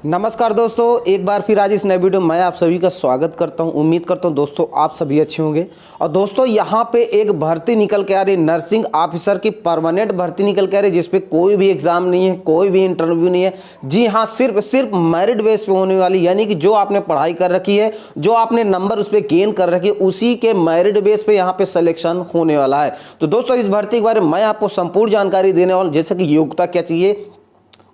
नमस्कार दोस्तों, एक बार फिर आज इस नए वीडियो में मैं आप सभी का स्वागत करता हूं। उम्मीद करता हूं दोस्तों आप सभी अच्छे होंगे। और दोस्तों यहां पे एक भर्ती निकल के आ रही, नर्सिंग ऑफिसर की परमानेंट भर्ती निकल के आ रही, जिसपे कोई भी एग्जाम नहीं है, कोई भी इंटरव्यू नहीं है। जी हाँ, सिर्फ मेरिट बेस पे होने वाली, यानी कि जो आपने पढ़ाई कर रखी है, जो आपने नंबर उस पर गेन कर रखी है, उसी के मेरिट बेस पे यहाँ पे सिलेक्शन होने वाला है। तो दोस्तों इस भर्ती के बारे में मैं आपको संपूर्ण जानकारी देने वाला हूँ, जैसे कि योग्यता क्या चाहिए,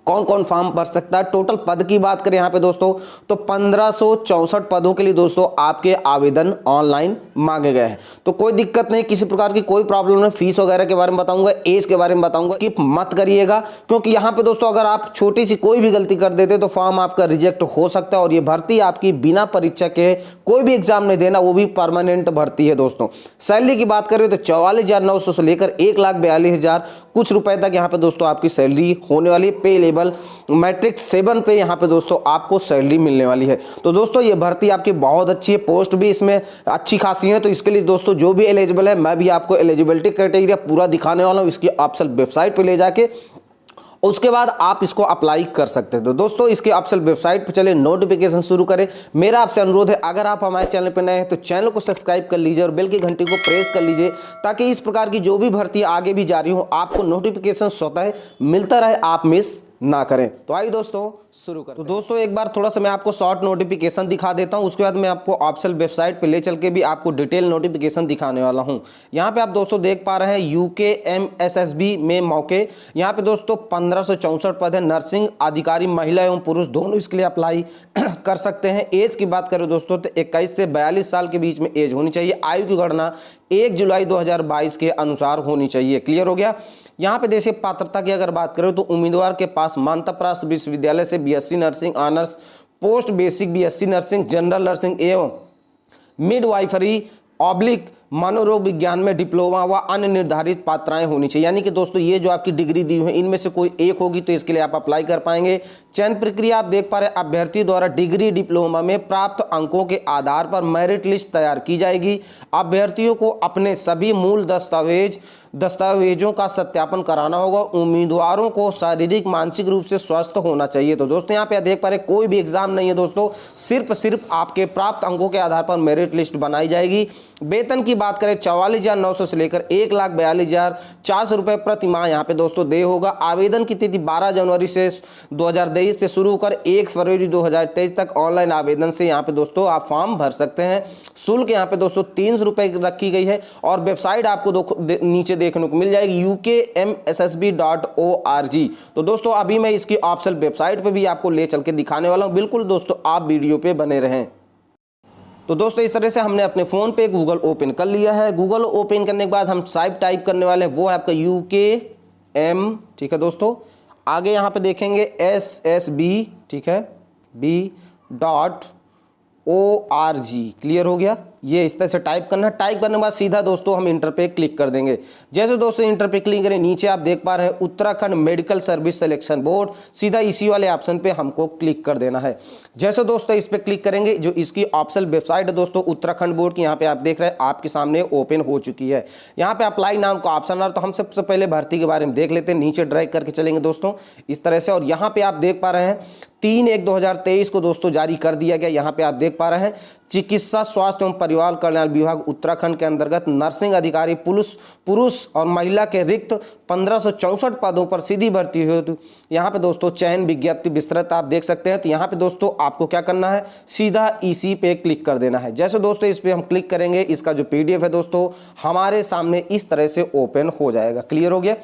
कौन कौन फॉर्म भर सकता है। टोटल पद की बात करें यहाँ पे दोस्तों तो 1564 पदों के लिए दोस्तों आपके आवेदन ऑनलाइन मांगे गए हैं। तो कोई दिक्कत नहीं, किसी प्रकार की कोई प्रॉब्लम नहीं। फीस वगैरह के बारे में बताऊंगा, एज के बारे में बताऊंगा, स्किप मत करिएगा, क्योंकि यहाँ पे दोस्तों अगर आप छोटी सी कोई भी गलती कर देते तो फॉर्म आपका रिजेक्ट हो सकता है। और ये भर्ती आपकी बिना परीक्षा के, कोई भी एग्जाम नहीं देना, वो भी परमानेंट भर्ती है दोस्तों। सैलरी की बात करें तो 44,900 से लेकर 1,42,000 कुछ रुपए तक यहाँ पे दोस्तों आपकी सैलरी होने वाली है। पे लेवल मैट्रिक 7 पे यहाँ पे दोस्तों आपको सैलरी मिलने वाली है। तो दोस्तों ये भर्ती आपकी बहुत अच्छी है, पोस्ट भी इसमें अच्छी खासी है। तो इसके लिए दोस्तों जो भी एलिजिबल है, मैं भी आपको एलिजिबिलिटी क्राइटेरिया पूरा दिखाने वाला हूँ इसकी ऑफिशियल वेबसाइट पे ले जाके। उसके बाद आप इसको अप्लाई कर सकते हैं। तो दोस्तों इसके ऑफिशियल वेबसाइट पर चले, नोटिफिकेशन शुरू करें। मेरा आपसे अनुरोध है, अगर आप हमारे चैनल पर नए हैं तो चैनल को सब्सक्राइब कर लीजिए और बेल की घंटी को प्रेस कर लीजिए, ताकि इस प्रकार की जो भी भर्ती आगे भी जारी हो आपको नोटिफिकेशन स्वतः मिलता रहे, आप मिस ना करें। तो आइए दोस्तों शुरू करें। तो दोस्तों एक बार थोड़ा सा मैं आपको शॉर्ट नोटिफिकेशन दिखा देता हूं, उसके बाद मैं आपको ऑफिशियल वेबसाइट पे ले चल के भी आपको डिटेल नोटिफिकेशन दिखाने वाला हूं। यहां पे आप दोस्तों देख पा रहे हैं UKMSSB में मौके, यहां पे दोस्तों 1564 पद है। नर्सिंग अधिकारी महिला एवं पुरुष दोनों इसके लिए अप्लाई कर सकते हैं। एज की बात करें दोस्तों तो 21 से 42 साल के बीच में एज होनी चाहिए। आयु की गणना 1 जुलाई 2022 के अनुसार होनी चाहिए। क्लियर हो गया। यहाँ पे देखिए पात्रता की अगर बात करें तो उम्मीदवार के पास मान्यता प्राप्त विश्वविद्यालय से BSc nursing honours, post basic BSc nursing, general nursing एवं मिडवाइफरी ऑब्लिक मनोरोग विज्ञान में डिप्लोमा व अन्य निर्धारित पात्राएं होनी चाहिए। यानी कि दोस्तों ये जो आपकी डिग्री दी हुई है, इनमें से कोई एक होगी तो इसके लिए आप अप्लाई कर पाएंगे। चयन प्रक्रिया आप देख पा रहे हैं, अभ्यर्थी द्वारा डिग्री डिप्लोमा में प्राप्त अंकों के आधार पर मेरिट लिस्ट तैयार की जाएगी। अभ्यर्थियों को अपने सभी मूल दस्तावेजों का सत्यापन कराना होगा। उम्मीदवारों को शारीरिक मानसिक रूप से स्वस्थ होना चाहिए। तो दोस्तों यहाँ पे देख पा रहे हैं कोई भी एग्जाम नहीं है दोस्तों, सिर्फ आपके प्राप्त अंकों के आधार पर मेरिट लिस्ट बनाई जाएगी। वेतन की बात करें 44,900 से लेकर 1,42,400 रुपए प्रति माह यहाँ पे दोस्तों देय होगा। आवेदन की तिथि 12 जनवरी से 2023 से शुरू होकर 1 फरवरी 2023 तक ऑनलाइन आवेदन से यहाँ पे दोस्तों आप फॉर्म भर सकते हैं। शुल्क यहाँ पे दोस्तों 300 रुपए रखी गई है और वेबसाइट आपको नीचे देखने को मिल जाएगी UKMSSB.org। तो दोस्तों अभी मैं इसकी ऑफिशियल वेबसाइट पे भी आपको ले चल के दिखाने वाला हूं, बिल्कुल दोस्तों आप वीडियो पे बने रहें। तो दोस्तों इस तरह से हमने अपने फोन पे गूगल ओपन कर लिया है। गूगल ओपन करने के बाद हम साइट टाइप करने वाले हैं, वो है आपका UKM, ठीक है दोस्तों। आगे यहाँ पे देखेंगे SSB, ठीक है, B.org। क्लियर हो गया। ये इस तरह से टाइप करना है। टाइप करने के बाद सीधा दोस्तों हम इंटर पे क्लिक कर देंगे। जैसे दोस्तों इंटर पे क्लिक करें, नीचे आप देख पा रहे हैं Uttarakhand medical service selection board, सीधा इसी वाले ऑप्शन पे हमको क्लिक कर देना है। जैसे दोस्तों इस पे क्लिक करेंगे, जो इसकी ऑफिशियल वेबसाइट है दोस्तों उत्तराखंड बोर्ड की, यहाँ पे आप देख रहे हैं आपके सामने ओपन हो चुकी है। यहाँ पे अप्लाई नाम का ऑप्शन आ रहा है। तो हम सबसे पहले भर्ती के बारे में देख लेते हैं। नीचे ड्रैग करके चलेंगे दोस्तों इस तरह से, और यहाँ पे आप देख पा रहे हैं 3/1/2023 को दोस्तों जारी कर दिया गया। यहाँ पे आप देख पा रहे हैं चिकित्सा स्वास्थ्य एवं परिवार कल्याण विभाग उत्तराखंड के अंतर्गत नर्सिंग अधिकारी पुरुष और महिला के रिक्त 1564 पदों पर सीधी भर्ती हुई। तो यहाँ पे दोस्तों चयन विज्ञप्ति विस्तृत आप देख सकते हैं। तो यहाँ पे दोस्तों आपको क्या करना है, सीधा इसी पे क्लिक कर देना है। जैसे दोस्तों इस पे हम क्लिक करेंगे, इसका जो PDF है दोस्तों हमारे सामने इस तरह से ओपन हो जाएगा। क्लियर हो गया।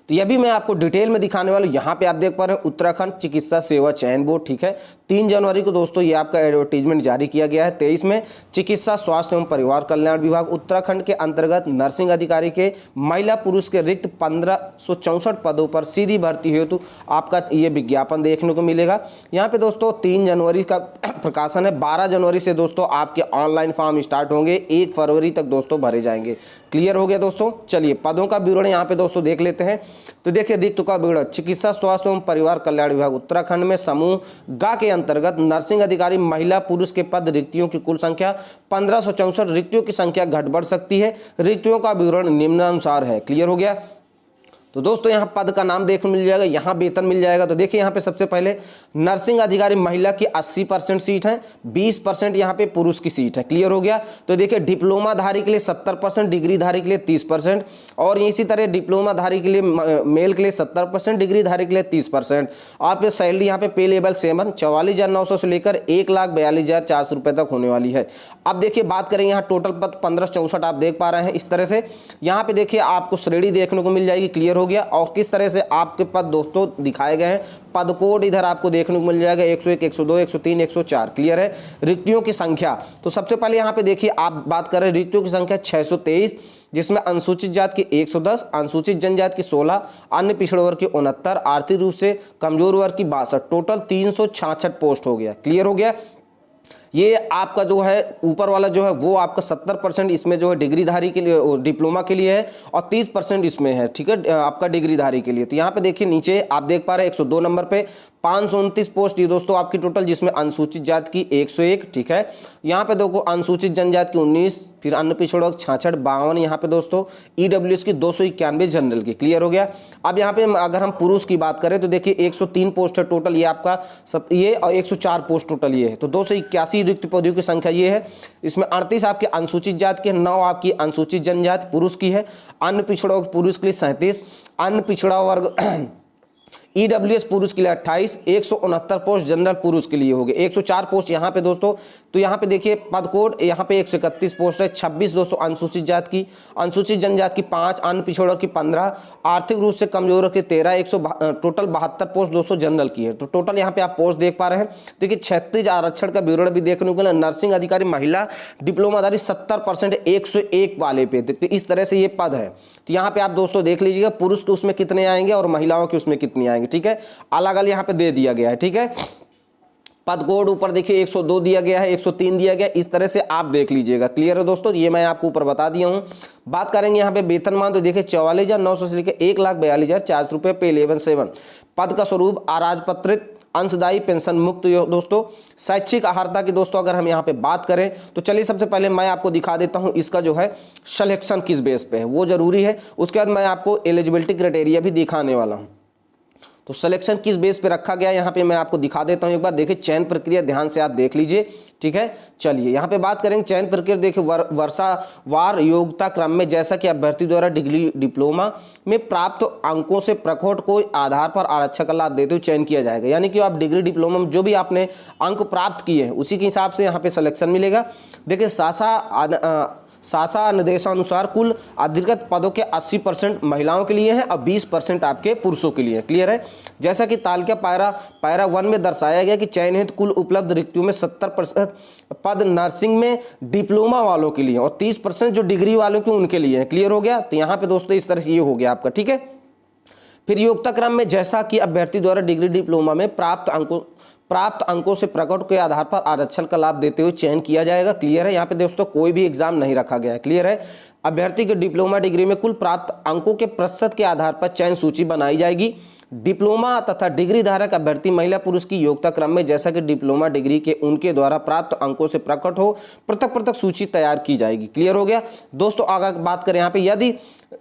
तो यह भी मैं आपको डिटेल में दिखाने वाला हूं। यहाँ पे आप देख पा रहे हैं उत्तराखंड चिकित्सा सेवा चयन बोर्ड, ठीक है। 3 जनवरी को दोस्तों ये आपका एडवर्टीजमेंट जारी किया गया है। 23 में चिकित्सा स्वास्थ्य एवं परिवार कल्याण विभाग उत्तराखंड के अंतर्गत नर्सिंग अधिकारी के महिला पुरुष के रिक्त 1564 पदों पर सीधी भर्ती हेतु आपका ये विज्ञापन देखने को मिलेगा। यहाँ पे दोस्तों 3 जनवरी का प्रकाशन है। 12 जनवरी से दोस्तों आपके ऑनलाइन फॉर्म स्टार्ट होंगे, 1 फरवरी तक दोस्तों भरे जाएंगे। क्लियर हो गया दोस्तों। चलिए पदों का विवरण यहाँ पे दोस्तों देख लेते हैं। तो देखिए रिक्त का विवरण, चिकित्सा स्वास्थ्य एवं परिवार कल्याण विभाग उत्तराखंड में समूह ग के अंतर्गत नर्सिंग अधिकारी महिला पुरुष के पद रिक्तियों की कुल संख्या 1564। रिक्तियों की संख्या घट बढ़ सकती है। रिक्तियों का विवरण निम्नानुसार है। क्लियर हो गया। तो दोस्तों यहाँ पद का नाम देखने मिल जाएगा, यहाँ वेतन मिल जाएगा। तो देखिए यहाँ पे सबसे पहले नर्सिंग अधिकारी महिला की 80% सीट है, 20% यहाँ पे पुरुष की सीट है। क्लियर हो गया। तो देखिए डिप्लोमा धारी के लिए 70%, डिग्री धारी के लिए 30%, और इसी तरह डिप्लोमा धारी के लिए मेल के लिए 70%, डिग्री धारी के लिए 30%। आप सैलरी यहाँ पे पे लेवल 7 44,900 से लेकर 1,42,400 रुपए तक होने वाली है। अब देखिए बात करेंगे यहाँ टोटल पद 1564 आप देख पा रहे हैं इस तरह से। यहाँ पे देखिए आपको श्रेणी देखने को मिल जाएगी। क्लियर हो गया। और किस तरह से आपके पद दोस्तों दिखाए गए हैं, पद कोड इधर आपको देखने को मिल जाएगा 101, 102, 103, 104। क्लियर है। रिक्तियों की संख्या, तो सबसे पहले यहाँ पे देखिए आप बात कर रहे हैं रिक्तियों की संख्या 623, जिसमें अनुसूचित जाति की 110, अनुसूचित जनजाति की 16, अन्य पिछड़े वर्ग की 69, आर्थिक रूप से कमजोर वर्ग की 62, टोटल 366 पोस्ट हो गया। क्लियर हो गया। ये आपका जो है ऊपर वाला जो है वो आपका 70% इसमें जो है डिग्रीधारी के लिए डिप्लोमा के लिए है, और 30% इसमें है। ठीक है, आपका डिग्रीधारी के लिए। तो यहाँ पे देखिए नीचे आप देख पा रहे हैं 102 नंबर पे 529 पोस्ट ये दोस्तों आपकी टोटल, जिसमें अनुसूचित जाति की 101। ठीक है, यहाँ पे देखो अनुसूचित जनजाति की 19, फिर अन्य पिछड़ा 66, 52 यहाँ पे दोस्तों ईडब्ल्यूएस की 291 जनरल की। क्लियर हो गया। अब यहाँ पे अगर हम पुरुष की बात करें तो देखिए 103 पोस्ट है टोटल ये आपका ये, और 104 पोस्ट टोटल ये है। तो 281 रिक्त पदों की संख्या ये है। इसमें 38 आपके अनुसूचित जाति के, 9 आपकी अनुसूचित जनजाति पुरुष की है, अन्य पिछड़ा पुरुष के लिए 37, अन्य पिछड़ा वर्ग ईडब्ल्यूएस पुरुष के लिए 28, 169 पोस्ट जनरल पुरुष के लिए हो गए, 104 पोस्ट यहाँ पे दोस्तों। तो यहाँ पे देखिए पद कोड यहाँ पे 131 पोस्ट है, 26 दोस्तों अनुसूचित जाति की, अनुसूचित जनजाति की 5, अन्य पिछड़ा की 15, आर्थिक रूप से कमजोर के 13, टोटल 72 पोस्ट दोस्तों जनरल की है। तो टोटल यहाँ पे आप पोस्ट देख पा रहे हैं। देखिए 36 आरक्षण का विवरण भी देखने को मिला। नर्सिंग अधिकारी महिला डिप्लोमाधारी 70% 101 वाले पे। तो इस तरह से ये पद है। तो यहाँ पे आप दोस्तों देख लीजिएगा पुरुष के उसमें कितने आएंगे और महिलाओं के उसमें कितनी आएंगे। ठीक है, अलग अलग यहाँ पे दे दिया गया है। ठीक है, पद कोड ऊपर देखिए 102 दिया गया है, 103 दिया गया, इस तरह से आप देख लीजिएगा। क्लियर है दोस्तों, ये मैं आपको ऊपर बता दिया हूं। बात करेंगे यहाँ पे वेतनमान, तो देखिए 44,900 से लेकर 1,42,400 रुपए पे 11/7। पद का स्वरूप अराजपत्रित अंशदायी पेंशन मुक्त दोस्तों। शैक्षिक अर्हता की दोस्तों अगर हम यहाँ पे बात करें तो चलिए सबसे पहले मैं आपको दिखा देता हूँ इसका जो है सिलेक्शन किस बेस पे है, वो जरूरी है। उसके बाद मैं आपको एलिजिबिलिटी क्राइटेरिया भी दिखाने वाला हूँ। तो सिलेक्शन किस बेस पे रखा गया यहाँ पे मैं आपको दिखा देता हूँ एक बार। देखिए चयन प्रक्रिया ध्यान से आप देख लीजिए। ठीक है, चलिए यहाँ पे बात करेंगे चयन प्रक्रिया। देखिए वर्षावार योग्यता क्रम में जैसा कि अभ्यर्थी द्वारा डिग्री डिप्लोमा में प्राप्त अंकों से प्रखोट को आधार पर आरक्षण का लाभ देते हुए चयन किया जाएगा। यानी कि आप डिग्री डिप्लोमा में जो भी आपने अंक प्राप्त किए हैं उसी के हिसाब से यहाँ पे सिलेक्शन मिलेगा। देखिए शासन निर्देशानुसार कुल अधिकृत पदों के 80% महिलाओं के लिए हैं और 20% आपके पुरुषों के लिए। क्लियर है। जैसा कि तालिका पैरा 1 में दर्शाया गया कि चयन हेतु कुल उपलब्ध रिक्तियों में 70% पद नर्सिंग में डिप्लोमा वालों के लिए और 30% जो डिग्री वालों के उनके लिए है। क्लियर हो गया। तो यहाँ पे दोस्तों इस तरह से ये हो गया आपका। ठीक है, फिर योग्यता क्रम में जैसा कि अभ्यर्थी द्वारा डिग्री डिप्लोमा में प्राप्त अंकों से प्रकट के आधार पर आरक्षण का लाभ देते हुए चयन किया जाएगा। क्लियर है। यहाँ पे दोस्तों कोई भी एग्जाम नहीं रखा गया है। क्लियर है। अभ्यर्थी के डिप्लोमा डिग्री में कुल प्राप्त अंकों के प्रतिशत के आधार पर चयन सूची बनाई जाएगी। डिप्लोमा तथा डिग्री धारक अभ्यर्थी महिला पुरुष की योग्यता क्रम में जैसा कि डिप्लोमा डिग्री के उनके द्वारा प्राप्त अंकों से प्रकट हो पृथक सूची तैयार की जाएगी। क्लियर हो गया दोस्तों। आगे बात करें यहाँ पे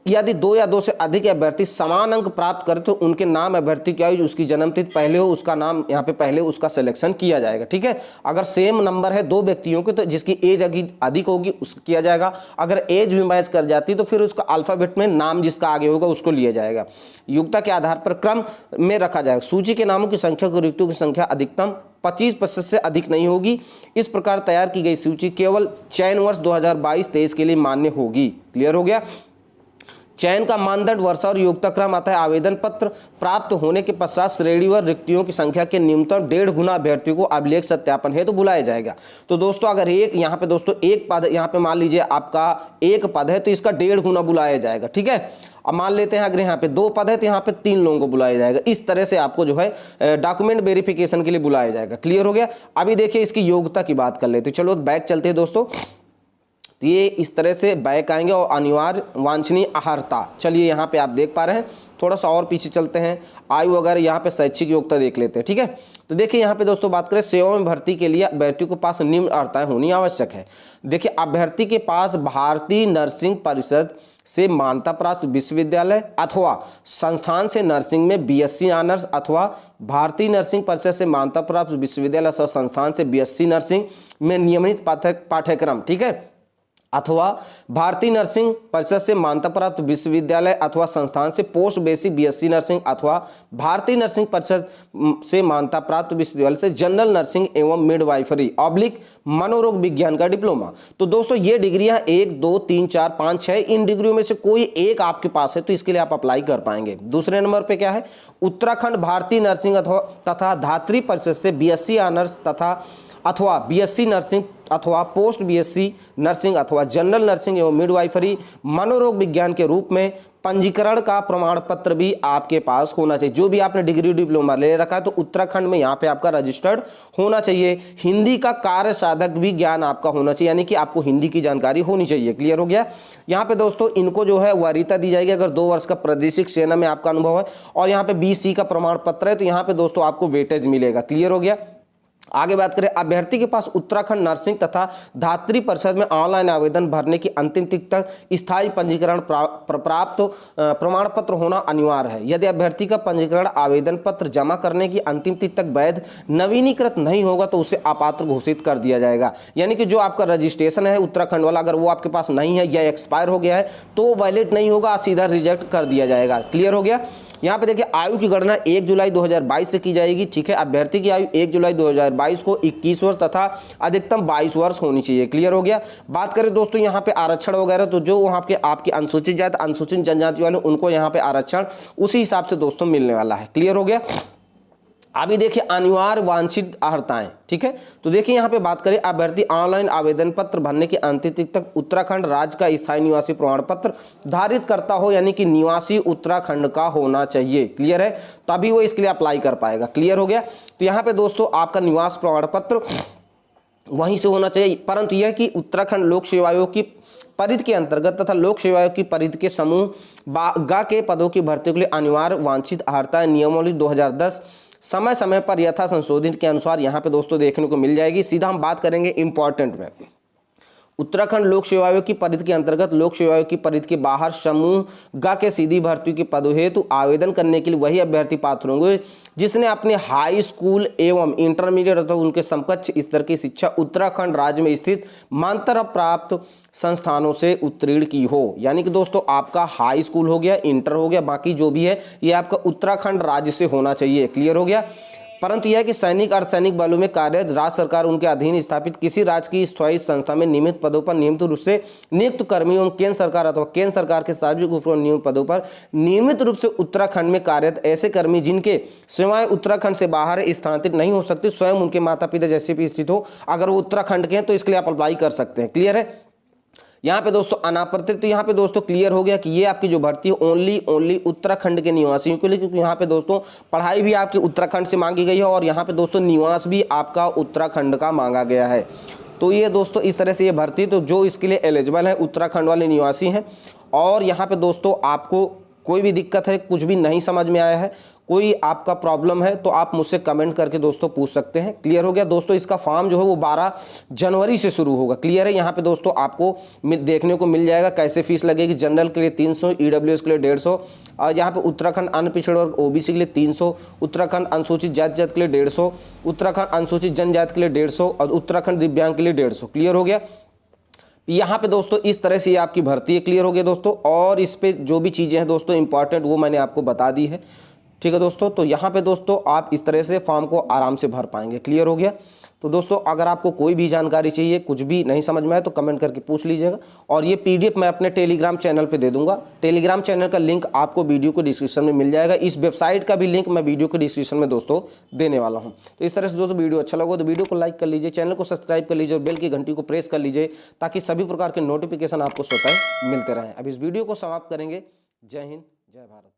यदि 2 या 2 से अधिक अभ्यर्थी समान अंक प्राप्त करे तो उनके नाम अभ्यर्थी की आयु उसकी जन्मतिथि पहले हो उसका नाम यहाँ पे पहले उसका सिलेक्शन किया जाएगा। ठीक है, अगर सेम नंबर है 2 व्यक्तियों के तो जिसकी एज अधिक होगी उसको किया जाएगा। अगर एज भी मैच कर जाती तो फिर उसका अल्फाबेट में नाम जिसका आगे होगा उसको लिया जाएगा। योग्यता के आधार पर क्रम में रखा जाएगा। सूची के नामों की संख्या को रिक्तियों की संख्या अधिकतम 25% से अधिक नहीं होगी। इस प्रकार तैयार की गई सूची केवल चयन वर्ष 2022-23 के लिए मान्य होगी। क्लियर हो गया। चयन का मानदंड वर्षा और योग्यता क्रम आता है। आवेदन पत्र प्राप्त होने के पश्चात श्रेणीवार रिक्तियों की संख्या के न्यूनतम 1.5 गुना अभ्यर्थियों को अभिलेख सत्यापन हेतु बुलाया जाएगा। तो दोस्तों अगर यहाँ पे दोस्तों एक पद यहाँ पे मान लीजिए आपका एक पद है तो इसका 1.5 गुना बुलाया जाएगा। ठीक है, अब मान लेते हैं अगर यहाँ पे 2 पद है तो यहाँ पे 3 लोगों को बुलाया जाएगा। इस तरह से आपको जो है डॉक्यूमेंट वेरिफिकेशन के लिए बुलाया जाएगा। क्लियर हो गया। अभी देखिए इसकी योग्यता की बात कर लेते हैं। चलो बैक चलते हैं दोस्तों। तो ये इस तरह से बैक आएंगे। और अनिवार्य वांछनीय अर्हता, चलिए यहाँ पे आप देख पा रहे हैं, थोड़ा सा और पीछे चलते हैं, आयु वगैरह यहाँ पे शैक्षिक योग्यता देख लेते हैं। ठीक है, तो देखिए यहाँ पे दोस्तों बात करें सेवा में भर्ती के लिए अभ्यर्थियों के पास निम्न अर्हताएं होनी आवश्यक है। देखिए अभ्यर्थी के पास भारतीय नर्सिंग परिषद से मान्यता प्राप्त विश्वविद्यालय अथवा संस्थान से नर्सिंग में बीएससी ऑनर्स अथवा भारतीय नर्सिंग परिषद से मान्यता प्राप्त विश्वविद्यालय अथवा संस्थान से बीएससी नर्सिंग में नियमित पाठ्यक्रम, ठीक है, अथवा भारतीय नर्सिंग परिषद से मान्यता प्राप्त विश्वविद्यालय अथवा संस्थान से पोस्ट बेसिक बीएससी नर्सिंग अथवा भारतीय नर्सिंग परिषद से मान्यता प्राप्त विश्वविद्यालय से जनरल नर्सिंग एवं मिडवाइफरी ऑब्लिक मनोरोग विज्ञान का डिप्लोमा। तो दोस्तों ये डिग्रियां 1 2 3 4 5 6 इन डिग्रियों में से कोई एक आपके पास है तो इसके लिए आप अप्लाई कर पाएंगे। दूसरे नंबर पे क्या है, उत्तराखंड भारतीय नर्सिंग अथवा तथा धात्री परिषद से बीएससी ऑनर्स अथवा बीएससी नर्सिंग अथवा पोस्ट बीएससी नर्सिंग अथवा जनरल नर्सिंग एवं मिडवाइफरी मनोरोग विज्ञान के रूप में पंजीकरण का प्रमाण पत्र भी आपके पास होना चाहिए। जो भी आपने डिग्री डिप्लोमा ले रखा है तो उत्तराखंड में यहाँ पे आपका रजिस्टर्ड होना चाहिए। हिंदी का कार्य साधक भी ज्ञान आपका होना चाहिए, यानी कि आपको हिंदी की जानकारी होनी चाहिए। क्लियर हो गया। यहाँ पे दोस्तों इनको जो है वरीयता दी जाएगी अगर 2 वर्ष का प्रादेशिक सेना में आपका अनुभव है और यहाँ पे BC का प्रमाण पत्र है तो यहाँ पे दोस्तों आपको वेटेज मिलेगा। क्लियर हो गया। आगे बात करें, अभ्यर्थी के पास उत्तराखंड नर्सिंग तथा धात्री परिषद में ऑनलाइन आवेदन भरने की अंतिम तिथि तक स्थायी पंजीकरण प्राप्त प्रमाण पत्र होना अनिवार्य है। यदि अभ्यर्थी का पंजीकरण आवेदन पत्र जमा करने की अंतिम तिथि तक वैध नवीनीकृत नहीं होगा तो उसे अपात्र घोषित कर दिया जाएगा। यानी कि जो आपका रजिस्ट्रेशन है उत्तराखंड वाला अगर वो आपके पास नहीं है या एक्सपायर हो गया है तो वैलिड नहीं होगा, सीधा रिजेक्ट कर दिया जाएगा। क्लियर हो गया। यहाँ पे देखिए आयु की गणना 1 जुलाई 2022 से की जाएगी। ठीक है, अभ्यर्थी की आयु 1 जुलाई 2022 को 21 वर्ष तथा अधिकतम 22 वर्ष होनी चाहिए। क्लियर हो गया। बात करें दोस्तों यहाँ पे आरक्षण वगैरह तो जो वहाँ पे आपकी अनुसूचित जाति अनुसूचित जनजाति वाले उनको यहाँ पे आरक्षण उसी हिसाब से दोस्तों मिलने वाला है। क्लियर हो गया। अभी देखिए अनिवार्य वांछित अर्हताएं। ठीक है, तो देखिए यहाँ पे बात करें, अभ्यर्थी ऑनलाइन आवेदन पत्र भरने की अंतिम तिथि तक उत्तराखंड राज्य का स्थायी निवासी प्रमाण पत्र धारित करता हो, यानी कि निवासी उत्तराखंड का होना चाहिए। क्लियर है, तभी वो इसके लिए अप्लाई कर पाएगा। क्लियर हो गया। तो यहाँ पे दोस्तों आपका निवास प्रमाण पत्र वहीं से होना चाहिए, परंतु यह कि उत्तराखंड लोक सेवा आयोग की परिधि के अंतर्गत तथा लोक सेवा आयोग की परिधि के समूह गा के पदों की भर्ती के लिए अनिवार्य वांछित अर्हता नियमावली 2010 समय समय पर यथा संशोधित के अनुसार यहाँ पे दोस्तों देखने को मिल जाएगी। सीधा हम बात करेंगे इंपॉर्टेंट में, उत्तराखंड लोक सेवा आयोग की परिधि के अंतर्गत लोक सेवा आयोग की परिधि के बाहर समूह ग के सीधी भर्ती के पदों हेतु आवेदन करने के लिए वही अभ्यर्थी पात्र होंगे जिसने अपने हाई स्कूल एवं इंटरमीडिएट अथवा उनके समकक्ष स्तर की शिक्षा उत्तराखंड राज्य में स्थित मान्यता प्राप्त संस्थानों से उत्तीर्ण की हो। यानी कि दोस्तों आपका हाई स्कूल हो गया, इंटर हो गया, बाकी जो भी है ये आपका उत्तराखंड राज्य से होना चाहिए। क्लियर हो गया। परंतु यह कि सैनिक अर्धसैनिक बलों में कार्यरत राज्य सरकार उनके अधीन स्थापित किसी राज्य की स्थायी संस्था में नियमित पदों पर नियमित रूप से नियुक्त कर्मियों केंद्र सरकार अथवा केंद्र सरकार के सार्वजनिक उपक्रम नियुक्त पदों पर नियमित रूप से उत्तराखंड में कार्यरत ऐसे कर्मी जिनके सेवाएं उत्तराखंड से बाहर स्थानांतरित नहीं हो सकती, स्वयं उनके माता पिता जैसे भी स्थित हो, अगर वो उत्तराखंड के हैं तो इसके लिए आप अप्लाई कर सकते हैं। क्लियर है। यहाँ पे दोस्तों अनापत्रित, तो यहाँ पे दोस्तों क्लियर हो गया कि ये आपकी जो भर्ती है ओनली उत्तराखंड के निवासियों के लिए, क्योंकि यहाँ पे दोस्तों पढ़ाई भी आपकी उत्तराखंड से मांगी गई है और यहाँ पे दोस्तों निवास भी आपका उत्तराखंड का मांगा गया है। तो ये दोस्तों इस तरह से ये भर्ती, तो जो इसके लिए एलिजिबल है उत्तराखंड वाले निवासी हैं। और यहाँ पे दोस्तों आपको कोई भी दिक्कत है, कुछ भी नहीं समझ में आया है, कोई आपका प्रॉब्लम है तो आप मुझसे कमेंट करके दोस्तों पूछ सकते हैं। क्लियर हो गया। दोस्तों इसका फॉर्म जो है वो 12 जनवरी से शुरू होगा। क्लियर है। यहाँ पे दोस्तों आपको देखने को मिल जाएगा कैसे फीस लगेगी। जनरल के लिए 300, ईडब्ल्यूएस के लिए 150 और यहाँ पे उत्तराखंड अन्य पिछड़े वर्ग ओबीसी के लिए 300, उत्तराखंड अनुसूचित जाति के लिए 150, उत्तराखंड अनुसूचित जनजाति के लिए 150 और उत्तराखंड दिव्यांग के लिए 150। क्लियर हो गया। यहाँ पे दोस्तों इस तरह से ये आपकी भर्ती है। क्लियर हो गया दोस्तों। और इस पे जो भी चीज़ें हैं दोस्तों इंपॉर्टेंट वो मैंने आपको बता दी है। ठीक है दोस्तों, तो यहाँ पे दोस्तों आप इस तरह से फॉर्म को आराम से भर पाएंगे। क्लियर हो गया। तो दोस्तों अगर आपको कोई भी जानकारी चाहिए, कुछ भी नहीं समझ में आए तो कमेंट करके पूछ लीजिएगा। और ये पीडीएफ मैं अपने टेलीग्राम चैनल पे दे दूंगा। टेलीग्राम चैनल का लिंक आपको वीडियो को डिस्क्रिप्शन में मिल जाएगा। इस वेबसाइट का भी लिंक मैं वीडियो के डिस्क्रिप्शन में दोस्तों देने वाला हूँ। तो इस तरह से दोस्तों वीडियो अच्छा लगा तो वीडियो को लाइक कर लीजिए, चैनल को सब्सक्राइब कर लीजिए और बेल की घंटी को प्रेस कर लीजिए ताकि सभी प्रकार के नोटिफिकेशन आपको स्वतः मिलते रहें। अब इस वीडियो को समाप्त करेंगे। जय हिंद, जय भारत।